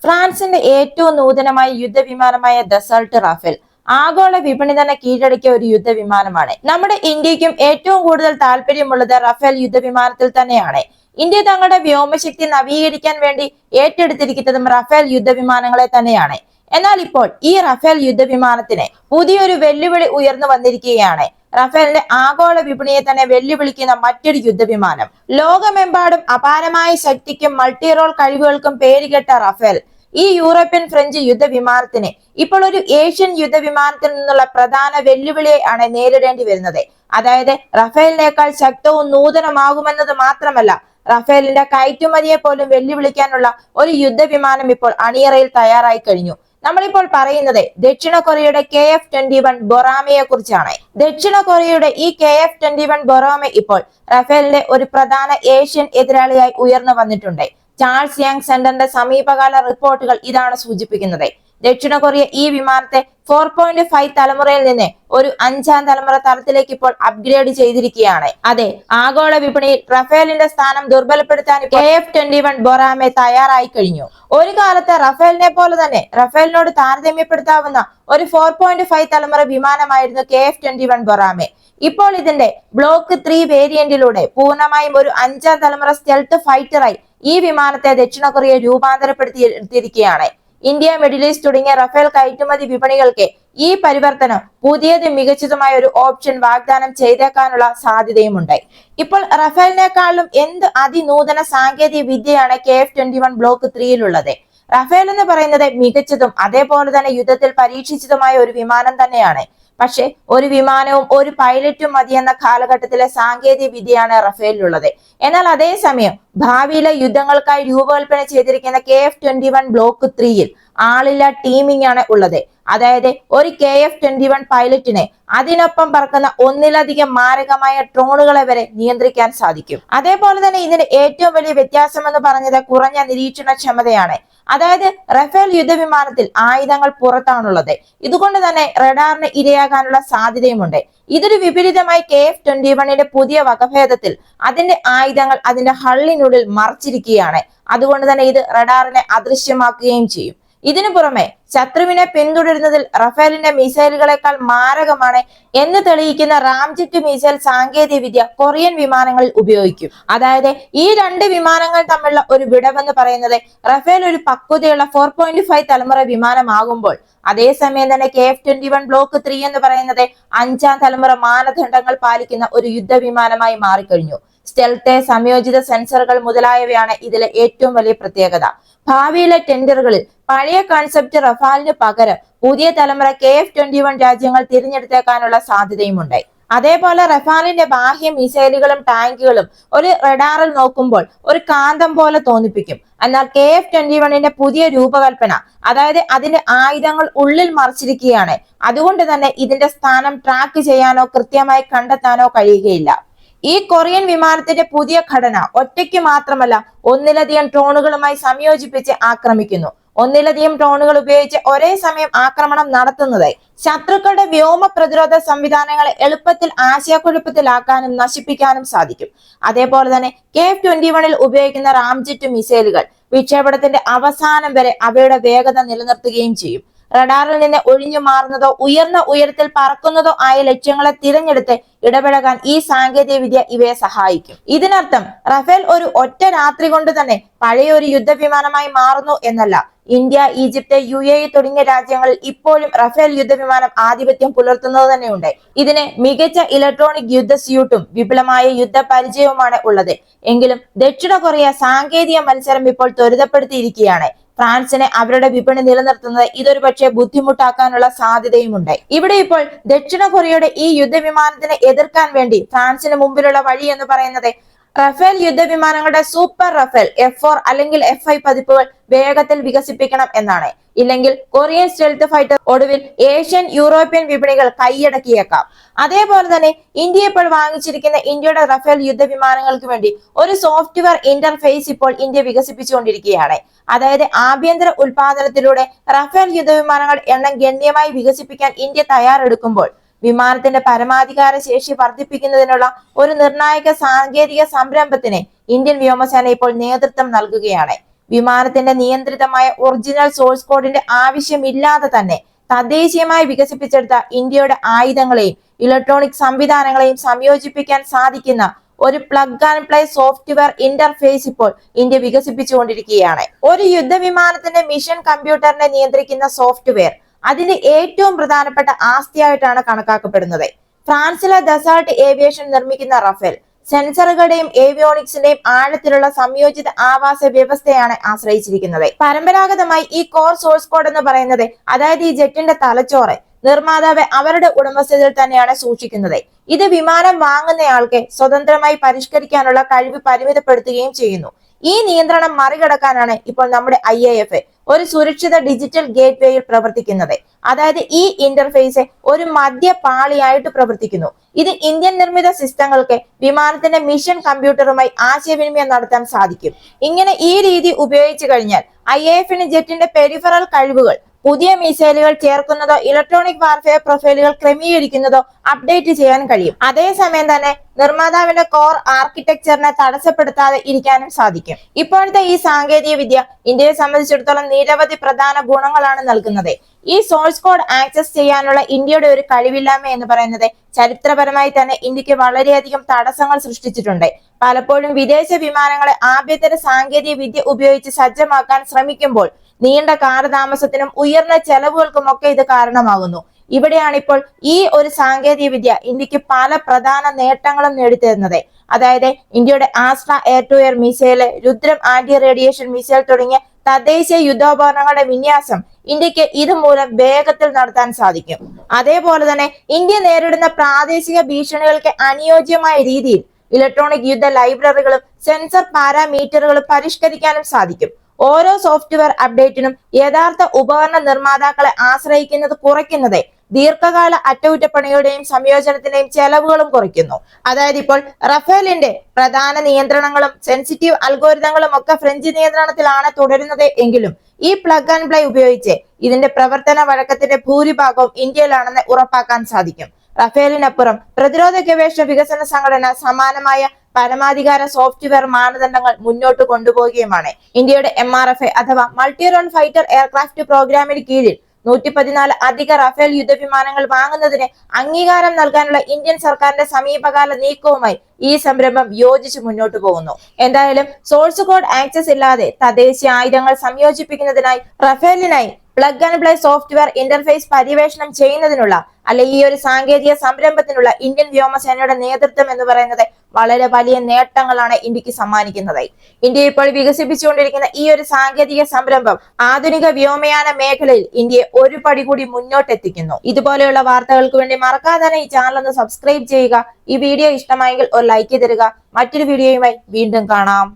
ഫ്രാൻസിന്റെ ഏറ്റവും നൂതനമായ യുദ്ധവിമാനമായ ദസൾട്ട് റാഫേൽ ആഗോള വിപണി തന്നെ കീഴടക്കിയ ഒരു യുദ്ധവിമാനമാണ്. നമ്മുടെ ഇന്ത്യക്കും ഏറ്റവും കൂടുതൽ താല്പര്യമുള്ളത് റഫേൽ യുദ്ധവിമാനത്തിൽ തന്നെയാണ്. ഇന്ത്യ തങ്ങളുടെ വ്യോമശക്തി നവീകരിക്കാൻ വേണ്ടി ഏറ്റെടുത്തിരിക്കുന്നതും റഫേൽ യുദ്ധവിമാനങ്ങളെ തന്നെയാണ്. എന്നാൽ ഇപ്പോൾ ഈ റഫേൽ യുദ്ധവിമാനത്തിന് പുതിയൊരു വെല്ലുവിളി ഉയർന്നു വന്നിരിക്കുകയാണ്. റഫേലിന്റെ ആഗോള വിപണിയെ തന്നെ വെല്ലുവിളിക്കുന്ന മറ്റൊരു യുദ്ധവിമാനം. ലോകമെമ്പാടും അപാരമായ ശക്തിക്കും മൾട്ടി റോൾ കഴിവുകൾക്കും പേരുകെട്ട റഫേൽ ഈ യൂറോപ്യൻ ഫ്രഞ്ച് യുദ്ധവിമാനത്തിന് ഇപ്പോൾ ഒരു ഏഷ്യൻ യുദ്ധവിമാനത്തിൽ നിന്നുള്ള പ്രധാന വെല്ലുവിളിയാണ് നേരിടേണ്ടി വരുന്നത്. അതായത് റഫേലിനേക്കാൾ ശക്തവും നൂതനമാകുമെന്നത് മാത്രമല്ല, റഫേലിന്റെ കയറ്റുമതിയെ പോലും വെല്ലുവിളിക്കാനുള്ള ഒരു യുദ്ധവിമാനം ഇപ്പോൾ അണിയറയിൽ തയ്യാറായി കഴിഞ്ഞു. നമ്മളിപ്പോൾ പറയുന്നത് ദക്ഷിണ കൊറിയയുടെ KF-21 ബൊറാമയെ കുറിച്ചാണ്. ദക്ഷിണ കൊറിയയുടെ ഈ KF-21 ബൊറാമ ഇപ്പോൾ റഫേലിന്റെ ഒരു പ്രധാന ഏഷ്യൻ എതിരാളിയായി ഉയർന്നു വന്നിട്ടുണ്ട്. ചാൾസ് യങ് സെന്ററിന്റെ സമീപകാല റിപ്പോർട്ടുകൾ ഇതാണ് സൂചിപ്പിക്കുന്നത്. ദക്ഷിണ കൊറിയ ഈ വിമാനത്തെ 4.5 തലമുറയിൽ നിന്ന് ഒരു 5ാം തലമുറ തലത്തിലേക്ക് ഇപ്പോൾ അപ്ഗ്രേഡ് ചെയ്തിരിക്കുകയാണ്. അതെ, ആഗോള വിപണിയിൽ റഫേലിന്റെ സ്ഥാനം ദുർബലപ്പെടുത്താൻ KF-21 ബൊറാമെ തയ്യാറായി കഴിഞ്ഞു. ഒരു കാലത്ത് റഫേലിനെ പോലെ തന്നെ റഫേലിനോട് താരതമ്യപ്പെടുത്താവുന്ന ഒരു 4.5 തലമുറ വിമാനമായിരുന്നു KF-21 ബൊറാമെ. ഇപ്പോൾ ഇതിന്റെ ബ്ലോക്ക് 3 വേരിയന്റിലൂടെ പൂർണ്ണമായും ഒരു 5ാം തലമുറ സ്റ്റെൽത്ത് ഫൈറ്ററായി ഈ വിമാനത്തെ ദക്ഷിണ കൊറിയ രൂപാന്തരപ്പെടുത്തിയിരിക്കുകയാണ്. ഇന്ത്യ, മിഡിൽ ഈസ്റ്റ് തുടങ്ങിയ റഫേൽ കയറ്റുമതി വിപണികൾക്ക് ഈ പരിവർത്തനം പുതിയതും മികച്ചതുമായ ഒരു ഓപ്ഷൻ വാഗ്ദാനം ചെയ്തേക്കാനുള്ള സാധ്യതയുമുണ്ട്. ഇപ്പോൾ റഫേലിനേക്കാളും എന്ത് അതിനൂതന സാങ്കേതിക വിദ്യയാണ് KF-21 ബ്ലോക്ക് 3-ലുള്ളത്. റഫേൽ എന്ന് പറയുന്നത് മികച്ചതും അതേപോലെ തന്നെ യുദ്ധത്തിൽ പരീക്ഷിച്ചതുമായ ഒരു വിമാനം തന്നെയാണ്. പക്ഷെ ഒരു വിമാനവും ഒരു പൈലറ്റും മതിയെന്ന കാലഘട്ടത്തിലെ സാങ്കേതിക വിദ്യയാണ് റഫേലിലുള്ളത്. എന്നാൽ അതേസമയം ഭാവിയിലെ യുദ്ധങ്ങൾക്കായി രൂപകൽപ്പന ചെയ്തിരിക്കുന്ന KF-21 ബ്ലോക്ക് 3-ൽ ആളില്ല ടീമിംഗ് ആണ് ഉള്ളത്. അതായത് ഒരു KF-21 പൈലറ്റിനെ അതിനൊപ്പം പറക്കുന്ന ഒന്നിലധികം മാരകമായ ഡ്രോണുകളെ വരെ നിയന്ത്രിക്കാൻ സാധിക്കും. അതേപോലെ തന്നെ ഇതിന്റെ ഏറ്റവും വലിയ വ്യത്യാസം എന്ന് പറഞ്ഞത് കുറഞ്ഞ നിരീക്ഷണക്ഷമതയാണ്. അതായത് റഫേൽ യുദ്ധവിമാനത്തിൽ ആയുധങ്ങൾ പുറത്താണുള്ളത്. ഇതുകൊണ്ട് തന്നെ റഡാറിന് ഇരയാകാനുള്ള സാധ്യതയുമുണ്ട്. ഇതൊരു വിപരീതമായി KF-21ന്റെ പുതിയ വകഭേദത്തിൽ അതിന്റെ ആയുധങ്ങൾ അതിന്റെ ഹള്ളിനുള്ളിൽ മറച്ചിരിക്കുകയാണ്. അതുകൊണ്ട് തന്നെ ഇത് റഡാറിനെ അദൃശ്യമാക്കുകയും ചെയ്യും. ഇതിനു പുറമെ ശത്രുവിനെ പിന്തുടരുന്നതിൽ റഫേലിന്റെ മിസൈലുകളെക്കാൾ മാരകമാണ് എന്ന് തെളിയിക്കുന്ന റാംജെറ്റ് മിസൈൽ സാങ്കേതിക വിദ്യ കൊറിയൻ വിമാനങ്ങളിൽ ഉപയോഗിക്കും. അതായത് ഈ രണ്ട് വിമാനങ്ങൾ തമ്മിലുള്ള ഒരു വിടവെന്ന് പറയുന്നത് റഫേൽ ഒരു പക്വതയുള്ള 4.5 തലമുറ വിമാനമാകുമ്പോൾ അതേസമയം തന്നെ KF-21 ബ്ലോക്ക് 3 എന്ന് പറയുന്നത് 5ാം തലമുറ മാനദണ്ഡങ്ങൾ പാലിക്കുന്ന ഒരു യുദ്ധവിമാനമായി മാറിക്കഴിഞ്ഞു. സ്റ്റെൽത്ത്, സംയോജിത സെൻസറുകൾ മുതലായവയാണ് ഇതിലെ ഏറ്റവും വലിയ പ്രത്യേകത. ഭാവിയിലെ ടെൻഡറുകളിൽ പഴയ കൺസെപ്റ്റ് റഫാലിന് പകരം പുതിയ തലമുറ KF-21 രാജ്യങ്ങൾ തിരഞ്ഞെടുത്തേക്കാനുള്ള സാധ്യതയുമുണ്ട്. അതേപോലെ റഫാലിന്റെ ബാഹ്യ മിസൈലുകളും ടാങ്കുകളും ഒരു റഡാറിൽ നോക്കുമ്പോൾ ഒരു കാന്തം പോലെ തോന്നിപ്പിക്കും. എന്നാൽ KF-21ന്റെ പുതിയ രൂപകൽപ്പന, അതായത് അതിന്റെ ആയുധങ്ങൾ ഉള്ളിൽ മറച്ചിരിക്കുകയാണ്. അതുകൊണ്ട് തന്നെ ഇതിന്റെ സ്ഥാനം ട്രാക്ക് ചെയ്യാനോ കൃത്യമായി കണ്ടെത്താനോ കഴിയുകയില്ല. ഈ കൊറിയൻ വിമാനത്തിന്റെ പുതിയ ഘടന ഒറ്റയ്ക്ക് മാത്രമല്ല, ഒന്നിലധികം ഡ്രോണുകളുമായി സംയോജിപ്പിച്ച് ആക്രമിക്കുന്നു. ഒന്നിലധികം ഡ്രോണുകൾ ഉപയോഗിച്ച് ഒരേ സമയം ആക്രമണം നടത്തുന്നത് ശത്രുക്കളുടെ വ്യോമ പ്രതിരോധ സംവിധാനങ്ങളെ എളുപ്പത്തിൽ ആശയക്കുഴപ്പത്തിലാക്കാനും നശിപ്പിക്കാനും സാധിക്കും. അതേപോലെ തന്നെ KF-21ൽ ഉപയോഗിക്കുന്ന റാംജെറ്റ് മിസൈലുകൾ വിക്ഷേപണത്തിന്റെ അവസാനം വരെ അവയുടെ വേഗത നിലനിർത്തുകയും ചെയ്യും. റഡാറിൽ നിന്ന് ഒഴിഞ്ഞു മാറുന്നതോ ഉയർന്ന ഉയരത്തിൽ പറക്കുന്നതോ ആയ ലക്ഷ്യങ്ങളെ തിരഞ്ഞെടുത്ത് ഇടപഴകാൻ ഈ സാങ്കേതിക വിദ്യ ഇവയെ സഹായിക്കും. ഇതിനർത്ഥം റഫേൽ ഒരു ഒറ്റ രാത്രി കൊണ്ട് തന്നെ പഴയ ഒരു യുദ്ധവിമാനമായി മാറുന്നു എന്നല്ല. ഇന്ത്യ, ഈജിപ്ത്, UAE തുടങ്ങിയ രാജ്യങ്ങളിൽ ഇപ്പോഴും റഫേൽ യുദ്ധവിമാനം ആധിപത്യം പുലർത്തുന്നത് തന്നെയുണ്ട്. ഇതിന് മികച്ച ഇലക്ട്രോണിക് യുദ്ധ സ്യൂട്ടും വിപുലമായ യുദ്ധ പരിചയവുമാണ് ഉള്ളത്. എങ്കിലും ദക്ഷിണ കൊറിയ സാങ്കേതിക മത്സരം ഇപ്പോൾ ത്വരിതപ്പെടുത്തിയിരിക്കുകയാണ്. ഫ്രാൻസിനെ അവരുടെ വിപണി നിലനിർത്തുന്നത് ഇതൊരു പക്ഷേ ബുദ്ധിമുട്ടാക്കാനുള്ള സാധ്യതയുമുണ്ട്. ഇവിടെ ഇപ്പോൾ ദക്ഷിണ കൊറിയയുടെ ഈ യുദ്ധവിമാനത്തിനെ എതിർക്കാൻ വേണ്ടി ഫ്രാൻസിന് മുമ്പിലുള്ള വഴി എന്ന് പറയുന്നത് റഫേൽ യുദ്ധവിമാനങ്ങളുടെ സൂപ്പർ റഫേൽ F4 അല്ലെങ്കിൽ F5 പതിപ്പുകൾ വേഗത്തിൽ വികസിപ്പിക്കണം എന്നാണ്. ഇല്ലെങ്കിൽ കൊറിയൻ സ്റ്റെൽത്ത് ഫൈറ്റർ ഒടുവിൽ ഏഷ്യൻ, യൂറോപ്യൻ വിപണികൾ കൈയടക്കിയേക്കാം. അതേപോലെ തന്നെ ഇന്ത്യ ഇപ്പോൾ വാങ്ങിച്ചിരിക്കുന്ന ഇന്ത്യയുടെ റഫേൽ യുദ്ധവിമാനങ്ങൾക്ക് വേണ്ടി ഒരു സോഫ്റ്റ്വെയർ ഇന്റർഫേസ് ഇപ്പോൾ ഇന്ത്യ വികസിപ്പിച്ചുകൊണ്ടിരിക്കുകയാണ്. അതായത് ആഭ്യന്തര ഉൽപാദനത്തിലൂടെ റഫേൽ യുദ്ധവിമാനങ്ങൾ എണ്ണം ഗണ്യമായി വികസിപ്പിക്കാൻ ഇന്ത്യ തയ്യാറെടുക്കുമ്പോൾ വിമാനത്തിന്റെ പരമാധികാര ശേഷി വർദ്ധിപ്പിക്കുന്നതിനുള്ള ഒരു നിർണായക സാങ്കേതിക സംരംഭത്തിന് ഇന്ത്യൻ വ്യോമസേന ഇപ്പോൾ നേതൃത്വം നൽകുകയാണ്. വിമാനത്തിന്റെ നിയന്ത്രിതമായ ഒറിജിനൽ സോഴ്സ് കോഡിന്റെ ആവശ്യമില്ലാതെ തന്നെ തദ്ദേശീയമായി വികസിപ്പിച്ചെടുത്ത ഇന്ത്യയുടെ ആയുധങ്ങളെയും ഇലക്ട്രോണിക് സംവിധാനങ്ങളെയും സംയോജിപ്പിക്കാൻ സാധിക്കുന്ന ഒരു plug and play software interface ഇപ്പോൾ ഇന്ത്യ വികസിപ്പിച്ചുകൊണ്ടിരിക്കുകയാണ്. ഒരു യുദ്ധവിമാനത്തിന്റെ മിഷൻ കമ്പ്യൂട്ടറിനെ നിയന്ത്രിക്കുന്ന സോഫ്റ്റ്വെയർ അതിന്റെ ഏറ്റവും പ്രധാനപ്പെട്ട ആസ്തിയായിട്ടാണ് കണക്കാക്കപ്പെടുന്നത്. ഫ്രാൻസിലെ ദസാൾട്ട് ഏവിയേഷൻ നിർമ്മിക്കുന്ന റഫേൽ സെൻസറുകളുടെയും ഏവിയോണിക്സിന്റെയും ആഴത്തിലുള്ള സംയോജിത ആവാസ വ്യവസ്ഥയാണ് ആശ്രയിച്ചിരിക്കുന്നത്. പരമ്പരാഗതമായി ഈ കോർ സോഴ്സ് കോഡ് എന്ന് പറയുന്നത്, അതായത് ഈ ജെറ്റിന്റെ തലച്ചോറ്, നിർമ്മാതാവ് അവരുടെ ഉടമസ്ഥതയിൽ തന്നെയാണ് സൂക്ഷിക്കുന്നത്. ഇത് വിമാനം വാങ്ങുന്നയാൾക്ക് സ്വതന്ത്രമായി പരിഷ്കരിക്കാനുള്ള കഴിവ് പരിമിതപ്പെടുത്തുകയും ചെയ്യുന്നു. ഈ നിയന്ത്രണം മറികടക്കാനാണ് ഇപ്പോൾ നമ്മുടെ IAF ഒരു സുരക്ഷിത ഡിജിറ്റൽ ഗേറ്റ് വേയിൽ പ്രവർത്തിക്കുന്നത്. അതായത് ഈ ഇന്റർഫേസ് ഒരു മധ്യപാളിയായിട്ട് പ്രവർത്തിക്കുന്നു. ഇത് ഇന്ത്യൻ നിർമ്മിത സിസ്റ്റങ്ങൾക്ക് വിമാനത്തിന്റെ മിഷൻ കമ്പ്യൂട്ടറുമായി ആശയവിനിമയം നടത്താൻ സാധിക്കും. ഇങ്ങനെ ഈ രീതി ഉപയോഗിച്ചു കഴിഞ്ഞാൽ IAFന് ജെറ്റിന്റെ പെരിഫറൽ കഴിവുകൾ, പുതിയ മിസൈലുകൾ ചേർക്കുന്നതോ ഇലക്ട്രോണിക് വാർഫെയർ പ്രൊഫൈലുകൾ ക്രമീകരിക്കുന്നതോ അപ്ഡേറ്റ് ചെയ്യാൻ കഴിയും. അതേസമയം തന്നെ നിർമ്മാതാവിന്റെ കോർ ആർക്കിടെക്ചറിനെ തടസ്സപ്പെടുത്താതെ ഇരിക്കാനും സാധിക്കും. ഇപ്പോഴത്തെ ഈ സാങ്കേതിക വിദ്യ ഇന്ത്യയെ സംബന്ധിച്ചിടത്തോളം നിരവധി പ്രധാന ഗുണങ്ങളാണ് നൽകുന്നത്. ഈ സോഴ്സ് കോഡ് ആക്സസ് ചെയ്യാനുള്ള ഇന്ത്യയുടെ ഒരു കഴിവില്ലായ്മ എന്ന് പറയുന്നത് ചരിത്രപരമായി തന്നെ ഇന്ത്യക്ക് വളരെയധികം തടസ്സങ്ങൾ സൃഷ്ടിച്ചിട്ടുണ്ട്. പലപ്പോഴും വിദേശ വിമാനങ്ങളെ ആഭ്യന്തര സാങ്കേതിക വിദ്യ ഉപയോഗിച്ച് സജ്ജമാക്കാൻ ശ്രമിക്കുമ്പോൾ നീണ്ട കാലതാമസത്തിനും ഉയർന്ന ചെലവുകൾക്കും ഒക്കെ ഇത് കാരണമാകുന്നു. ഇവിടെയാണ് ഇപ്പോൾ ഈ ഒരു സാങ്കേതിക വിദ്യ ഇന്ത്യക്ക് പല പ്രധാന നേട്ടങ്ങളും നേടിത്തരുന്നത്. അതായത് ഇന്ത്യയുടെ Astra air to air missile, Rudram anti radiation missile തുടങ്ങിയ തദ്ദേശീയ യുദ്ധോപകരണങ്ങളുടെ വിന്യാസം ഇന്ത്യക്ക് ഇതുമൂലം വേഗത്തിൽ നടത്താൻ സാധിക്കും. അതേപോലെ തന്നെ ഇന്ത്യ നേരിടുന്ന പ്രാദേശിക ഭീഷണികൾക്ക് അനുയോജ്യമായ രീതിയിൽ ഇലക്ട്രോണിക് യുദ്ധ ലൈബ്രറികളും സെൻസർ പാരാമീറ്ററുകളും പരിഷ്കരിക്കാനും സാധിക്കും. ഓരോ സോഫ്റ്റ്വെയർ അപ്ഡേറ്റിനും യഥാർത്ഥ ഉപകരണ നിർമ്മാതാക്കളെ ആശ്രയിക്കുന്നത് കുറയ്ക്കുന്നത് ദീർഘകാല അറ്റകുറ്റപ്പണികളുടെയും സംയോജനത്തിന്റെയും ചെലവുകളും കുറയ്ക്കുന്നു. അതായത് ഇപ്പോൾ റഫേലിന്റെ പ്രധാന നിയന്ത്രണങ്ങളും സെൻസിറ്റീവ് അൽഗോരിതങ്ങളും ഒക്കെ ഫ്രഞ്ച് നിയന്ത്രണത്തിലാണ് തുടരുന്നത് എങ്കിലും ഈ പ്ലഗ് ആൻഡ് പ്ലേ ഉപയോഗിച്ച് ഇതിന്റെ പ്രവർത്തന വഴക്കത്തിന്റെ ഭൂരിഭാഗവും ഇന്ത്യയിലാണെന്ന് ഉറപ്പാക്കാൻ സാധിക്കും. റഫേലിനപ്പുറം പ്രതിരോധ ഗവേഷണ വികസന സംഘടന സമാനമായ പരമാധികാര സോഫ്റ്റ്വെയർ മാനദണ്ഡങ്ങൾ മുന്നോട്ട് കൊണ്ടുപോവുകയുമാണ്. ഇന്ത്യയുടെ MRF അഥവാ മൾട്ടി റോൾ ഫൈറ്റർ എയർക്രാഫ്റ്റ് പ്രോഗ്രാമിന് കീഴിൽ 114 അധിക റഫേൽ യുദ്ധവിമാനങ്ങൾ വാങ്ങുന്നതിന് അംഗീകാരം നൽകാനുള്ള ഇന്ത്യൻ സർക്കാരിന്റെ സമീപകാല നീക്കവുമായി ഈ സംരംഭം യോജിച്ച് മുന്നോട്ട് പോകുന്നു. എന്തായാലും സോഴ്സ് കോഡ് ആക്സസ് ഇല്ലാതെ തദ്ദേശീയ ആയുധങ്ങൾ സംയോജിപ്പിക്കുന്നതിനായി റഫേലിനായി plug and play software interface പര്യവേഷണം ചെയ്യുന്നതിനുള്ള ഈ ഒരു സാങ്കേതിക സംരംഭത്തിനുള്ള ഇന്ത്യൻ വ്യോമസേനയുടെ നേതൃത്വം എന്ന് പറയുന്നത് വളരെ വലിയ നേട്ടങ്ങളാണ് ഇന്ത്യക്ക് സമ്മാനിക്കുന്നത്. ഇന്ത്യ ഇപ്പോൾ വികസിപ്പിച്ചുകൊണ്ടിരിക്കുന്ന ഈ ഒരു സാങ്കേതിക സംരംഭം ആധുനിക വ്യോമയാന മേഖലയിൽ ഇന്ത്യയെ ഒരു പടി കൂടി മുന്നോട്ടെത്തിക്കുന്നു. ഇതുപോലെയുള്ള വാർത്തകൾക്ക് വേണ്ടി മറക്കാതെ തന്നെ ഈ ചാനൽ ഒന്ന് സബ്സ്ക്രൈബ് ചെയ്യുക. ഈ വീഡിയോ ഇഷ്ടമായെങ്കിൽ ഒരു ലൈക്ക് തരിക. മറ്റൊരു വീഡിയോയുമായി വീണ്ടും കാണാം.